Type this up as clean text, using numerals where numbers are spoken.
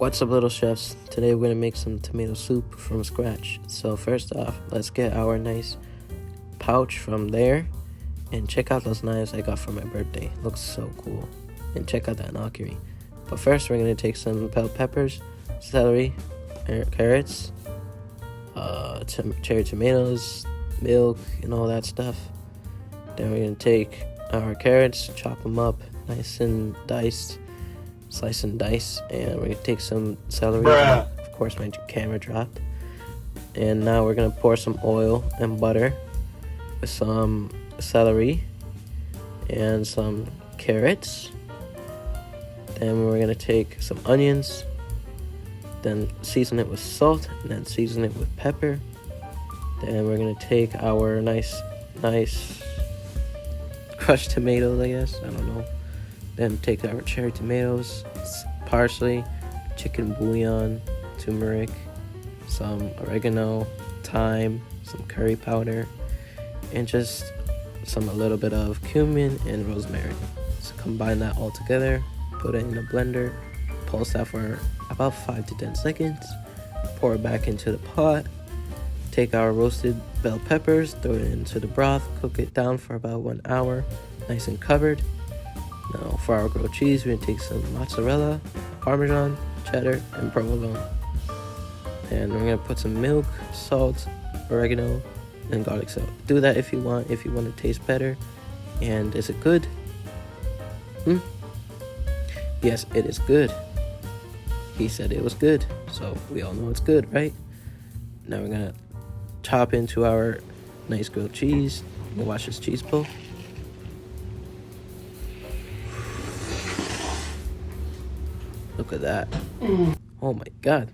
What's up, little chefs? Today we're gonna make some tomato soup from scratch. So first off, let's get our nice pouch from there and check out those knives I got for my birthday. Looks so cool. And check out that gnocchi. But first we're gonna take some bell peppers, celery, carrots, cherry tomatoes, milk, and all that stuff. Then we're gonna take our carrots, chop them up nice and diced, slice and dice, and we're gonna take some celery. Of course, my camera dropped. And now we're gonna pour some oil and butter with some celery and some carrots. Then we're gonna take some onions, then season it with salt, and then season it with pepper. Then we're gonna take our nice crushed tomatoes, I guess, I don't know. Then take our cherry tomatoes, parsley, chicken bouillon, turmeric, some oregano, thyme, some curry powder, and just a little bit of cumin and rosemary. So combine that all together, put it in a blender, pulse that for about 5 to 10 seconds, pour it back into the pot, take our roasted bell peppers, throw it into the broth, cook it down for about 1 hour, nice and covered. Now for our grilled cheese, we're gonna take some mozzarella, parmesan, cheddar, and provolone. And we're gonna put some milk, salt, oregano, and garlic salt. Do that if you want to taste better. And is it good? Yes, it is good. He said it was good, so we all know it's good, right? Now we're gonna chop into our nice grilled cheese. We'll watch this cheese pull. Look at that. Oh my god.